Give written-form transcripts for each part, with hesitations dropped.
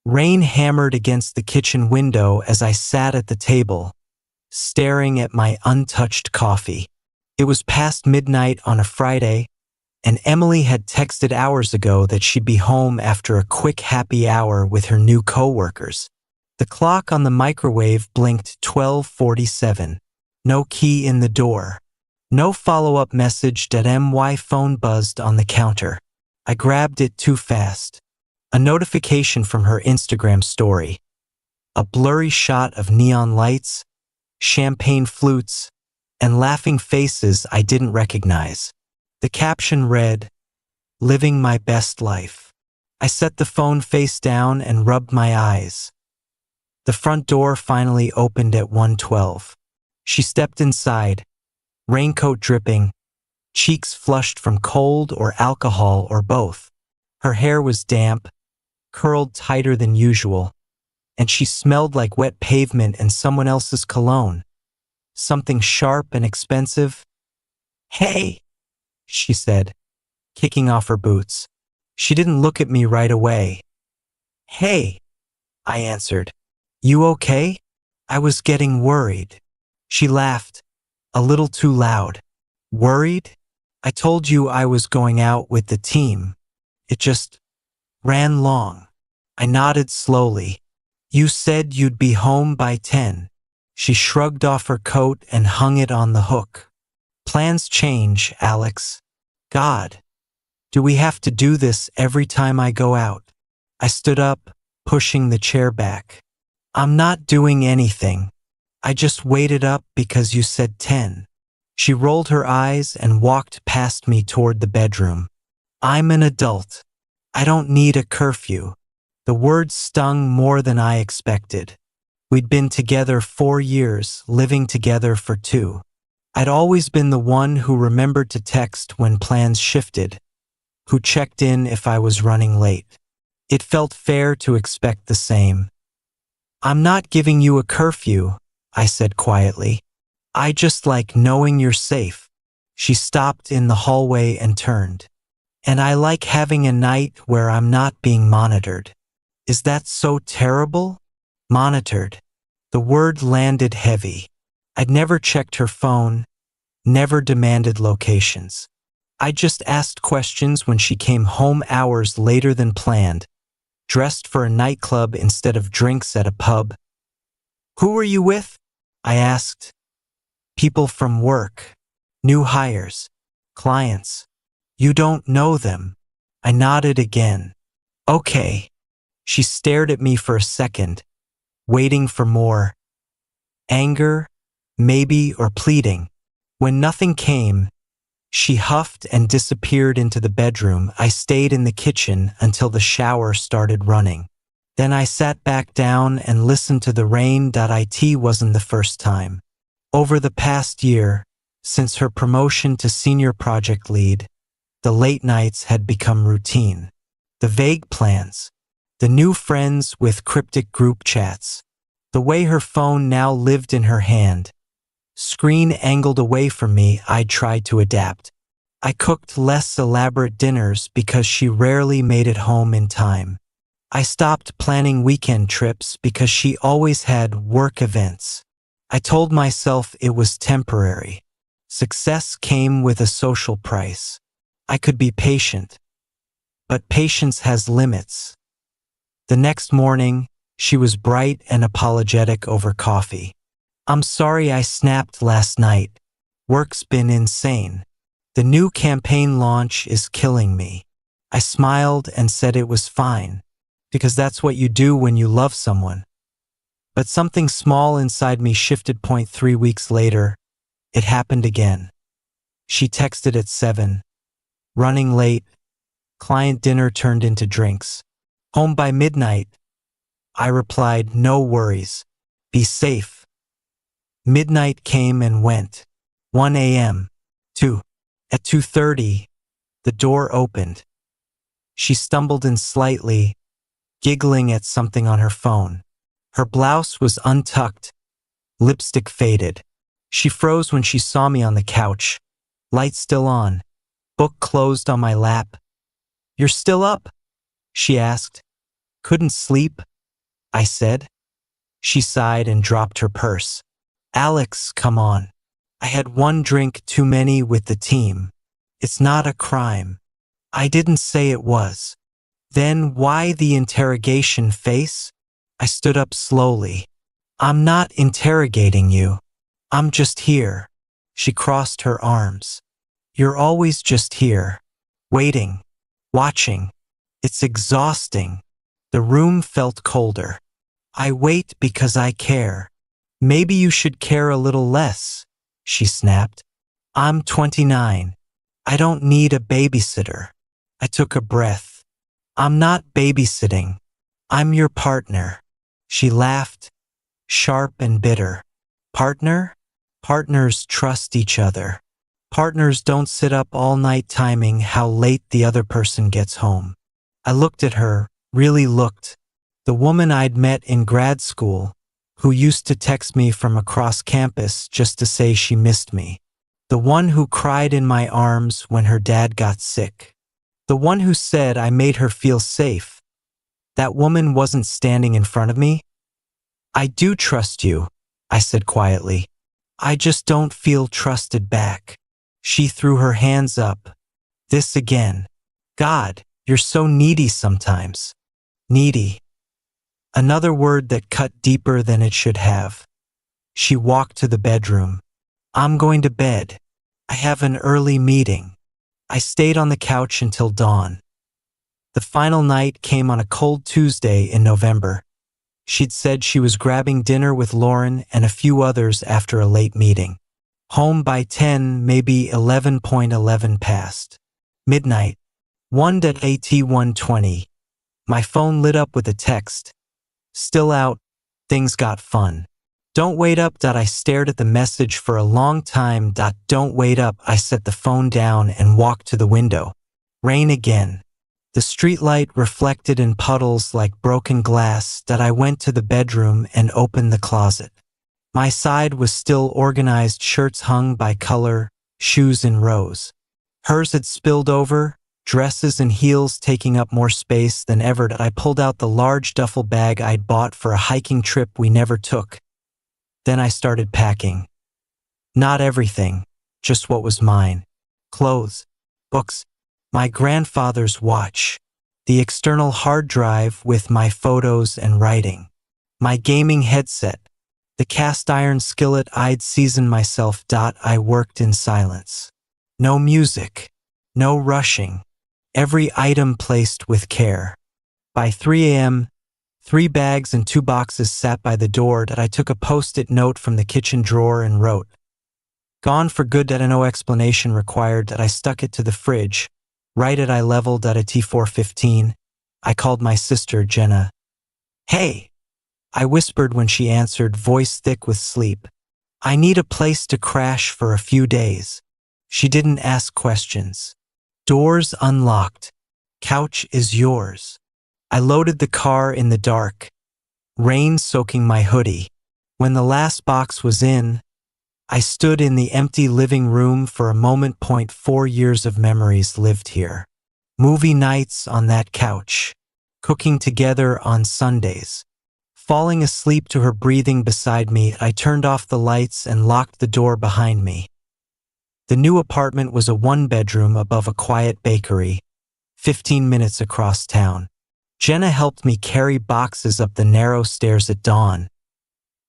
Rain hammered against the kitchen window as I sat at the table, staring at my untouched coffee. It was past midnight on a Friday, and Emily had texted hours ago that she'd be home after a quick happy hour with her new coworkers. The clock on the microwave blinked 12:47. No key in the door. No follow-up message. My phone buzzed on the counter. I grabbed it too fast. A notification from her Instagram story. A blurry shot of neon lights, champagne flutes, and laughing faces I didn't recognize. The caption read, "Living my best life." I set the phone face down and rubbed my eyes. The front door finally opened at 1:12. She stepped inside, raincoat dripping, cheeks flushed from cold or alcohol or both. Her hair was damp, curled tighter than usual, and she smelled like wet pavement and someone else's cologne. Something sharp and expensive. "Hey," she said, kicking off her boots. She didn't look at me right away. "Hey," I answered. "You okay?" I was getting worried. She laughed, a little too loud. "Worried? I told you I was going out with the team. It just ran long." I nodded slowly. "You said you'd be home by 10. She shrugged off her coat and hung it on the hook. "Plans change, Alex. God, do we have to do this every time I go out?" I stood up, pushing the chair back. "I'm not doing anything. I just waited up because you said 10. She rolled her eyes and walked past me toward the bedroom. "I'm an adult. I don't need a curfew." The words stung more than I expected. We'd been together 4 years, living together for 2. I'd always been the one who remembered to text when plans shifted, who checked in if I was running late. It felt fair to expect the same. "I'm not giving you a curfew," I said quietly. "I just like knowing you're safe." She stopped in the hallway and turned. "And I like having a night where I'm not being monitored." Is that so terrible? Monitored. The word landed heavy. I'd never checked her phone, never demanded locations. I just asked questions when she came home hours later than planned, dressed for a nightclub instead of drinks at a pub. "Who were you with?" I asked. "People from work. New hires. Clients. You don't know them." I nodded again. "Okay." She stared at me for a second, waiting for more. Anger, maybe, or pleading. When nothing came, she huffed and disappeared into the bedroom. I stayed in the kitchen until the shower started running. Then I sat back down and listened to the rain. It wasn't the first time. Over the past year, since her promotion to senior project lead, the late nights had become routine. The vague plans, the new friends with cryptic group chats, the way her phone now lived in her hand. Screen angled away from me, I tried to adapt. I cooked less elaborate dinners because she rarely made it home in time. I stopped planning weekend trips because she always had work events. I told myself it was temporary. Success came with a social price. I could be patient, but patience has limits. The next morning, she was bright and apologetic over coffee. "I'm sorry I snapped last night. Work's been insane. The new campaign launch is killing me." I smiled and said it was fine, because that's what you do when you love someone. But something small inside me shifted. 3 weeks later, it happened again. She texted at 7. Running late, client dinner turned into drinks. "Home by midnight." I replied, "No worries. Be safe." Midnight came and went. 1 a.m. 2. At 2:30, the door opened. She stumbled in slightly, giggling at something on her phone. Her blouse was untucked, lipstick faded. She froze when she saw me on the couch, light still on, book closed on my lap. "You're still up?" she asked. "Couldn't sleep?" I said. She sighed and dropped her purse. Alex, come on. I had one drink too many with the team. It's not a crime. I didn't say it was. Then why the interrogation face? I stood up slowly. I'm not interrogating you. I'm just here. She crossed her arms. You're always just here. Waiting. Watching. It's exhausting. The room felt colder. I wait because I care. Maybe you should care a little less, she snapped. I'm 29. I don't need a babysitter. I took a breath. I'm not babysitting. I'm your partner. She laughed, sharp and bitter. Partner? Partners trust each other. Partners don't sit up all night timing how late the other person gets home. I looked at her, really looked. The woman I'd met in grad school, who used to text me from across campus just to say she missed me. The one who cried in my arms when her dad got sick. The one who said I made her feel safe. That woman wasn't standing in front of me. I do trust you, I said quietly. I just don't feel trusted back. She threw her hands up. This again. God, you're so needy sometimes. Needy. Another word that cut deeper than it should have. She walked to the bedroom. I'm going to bed. I have an early meeting. I stayed on the couch until dawn. The final night came on a cold Tuesday in November. She'd said she was grabbing dinner with Lauren and a few others after a late meeting. Home by 10, maybe 11:11 past. Midnight. 1:at1:20. My phone lit up with a text. Still out. Things got fun. Don't wait up. I stared at the message for a long time. Don't wait up. I set the phone down and walked to the window. Rain again. The streetlight reflected in puddles like broken glass. I went to the bedroom and opened the closet. My side was still organized, shirts hung by color, shoes in rows. Hers had spilled over, dresses and heels taking up more space than ever. I pulled out the large duffel bag I'd bought for a hiking trip we never took. Then I started packing. Not everything, just what was mine. Clothes, books, my grandfather's watch, the external hard drive with my photos and writing, my gaming headset, the cast iron skillet I'd seasoned myself. I worked in silence. No music, no rushing. Every item placed with care. By 3 a.m., 3 bags and 2 boxes sat by the door. I took a post-it note from the kitchen drawer and wrote, "Gone for good." No explanation required. I stuck it to the fridge. Right at eye level. At T4:15, I called my sister Jenna. "Hey," I whispered when she answered, voice thick with sleep. "I need a place to crash for a few days." She didn't ask questions. Doors unlocked. Couch is yours. I loaded the car in the dark, rain soaking my hoodie. When the last box was in, I stood in the empty living room for a moment. 4 years of memories lived here. Movie nights on that couch, cooking together on Sundays. Falling asleep to her breathing beside me, I turned off the lights and locked the door behind me. The new apartment was a 1-bedroom above a quiet bakery, 15 minutes across town. Jenna helped me carry boxes up the narrow stairs at dawn.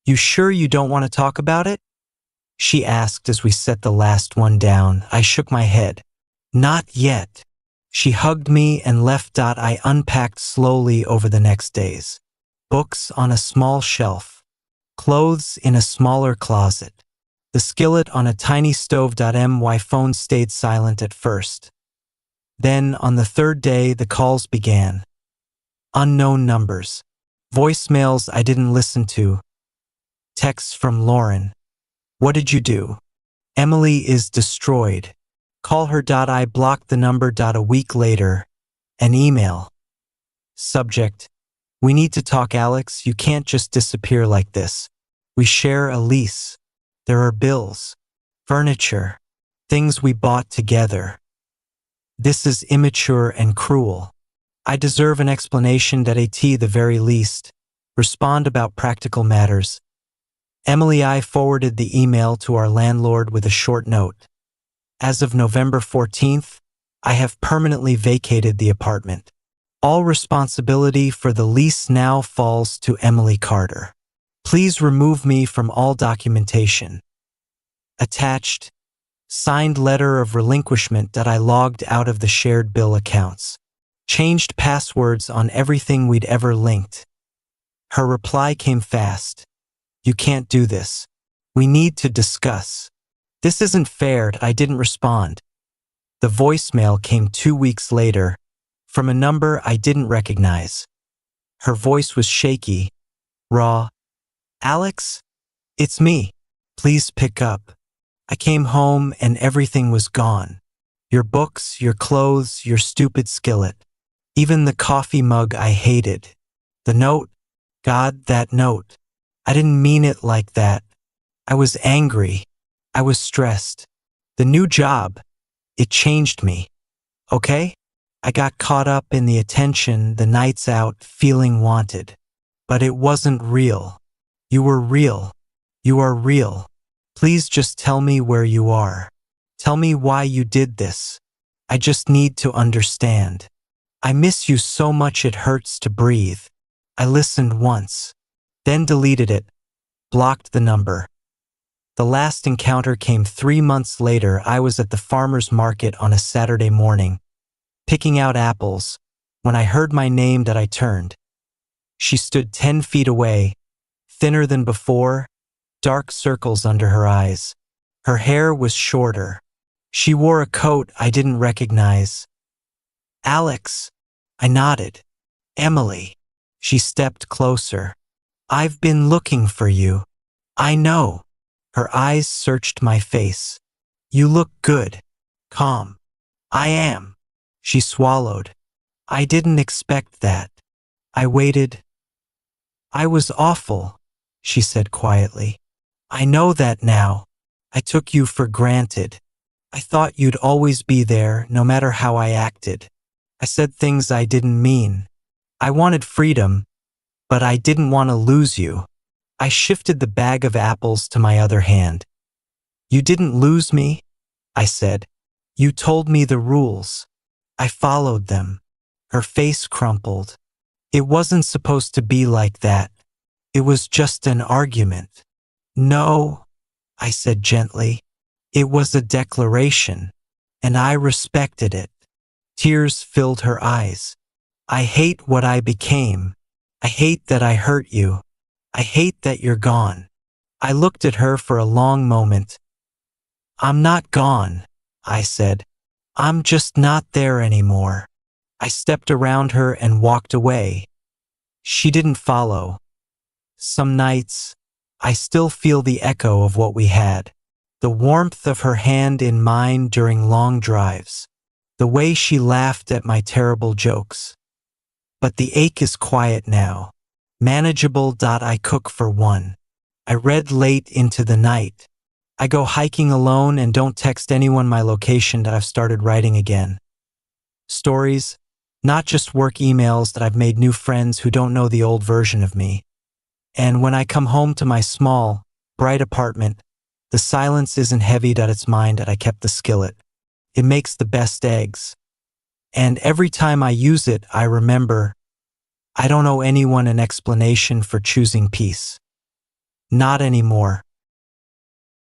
"You sure you don't want to talk about it?" she asked as we set the last one down. I shook my head. "Not yet." She hugged me and left. I unpacked slowly over the next days. Books on a small shelf. Clothes in a smaller closet. The skillet on a tiny stove. My phone stayed silent at first. Then, on the 3rd day, the calls began. Unknown numbers. Voicemails I didn't listen to. Texts from Lauren. "What did you do? Emily is destroyed. Call her." I blocked the number. A week later, an email. Subject: "We need to talk, Alex. You can't just disappear like this. We share a lease. There are bills, furniture, things we bought together. This is immature and cruel. I deserve an explanation. At the very least." Respond about practical matters. Emily I forwarded the email to our landlord with a short note. As of November 14th, I have permanently vacated the apartment. All responsibility for the lease now falls to Emily Carter. Please remove me from all documentation. Attached, signed letter of relinquishment that I logged out of the shared bill accounts. Changed passwords on everything we'd ever linked. Her reply came fast. You can't do this. We need to discuss. This isn't fair. I didn't respond. The voicemail came 2 weeks later, from a number I didn't recognize. Her voice was shaky, raw. Alex? It's me. Please pick up. I came home and everything was gone. Your books, your clothes, your stupid skillet. Even the coffee mug I hated. The note. God, that note. I didn't mean it like that. I was angry. I was stressed. The new job. It changed me. Okay? I got caught up in the attention, the nights out, feeling wanted. But it wasn't real. You were real. You are real. Please just tell me where you are. Tell me why you did this. I just need to understand. I miss you so much it hurts to breathe. I listened once, then deleted it, blocked the number. The last encounter came 3 months later. I was at the farmer's market on a Saturday morning, picking out apples, when I heard my name that I turned. She stood 10 feet away, thinner than before, dark circles under her eyes. Her hair was shorter. She wore a coat I didn't recognize. Alex, I nodded. Emily. She stepped closer. I've been looking for you. I know. Her eyes searched my face. You look good. Calm. I am. She swallowed. I didn't expect that. I waited. I was awful, she said quietly. I know that now. I took you for granted. I thought you'd always be there, no matter how I acted. I said things I didn't mean. I wanted freedom, but I didn't want to lose you. I shifted the bag of apples to my other hand. You didn't lose me, I said. You told me the rules. I followed them. Her face crumpled. It wasn't supposed to be like that. It was just an argument. No, I said gently. It was a declaration, and I respected it. Tears filled her eyes. I hate what I became. I hate that I hurt you. I hate that you're gone. I looked at her for a long moment. I'm not gone, I said. I'm just not there anymore. I stepped around her and walked away. She didn't follow. Some nights, I still feel the echo of what we had. The warmth of her hand in mine during long drives. The way she laughed at my terrible jokes. But the ache is quiet now. Manageable. I cook for one. I read late into the night. I go hiking alone and don't text anyone my location. That I've started writing again. Stories, not just work emails. That I've made new friends who don't know the old version of me. And when I come home to my small, bright apartment, the silence isn't heavy. That it's mine. That I kept the skillet. It makes the best eggs. And every time I use it, I remember, I don't owe anyone an explanation for choosing peace. Not anymore.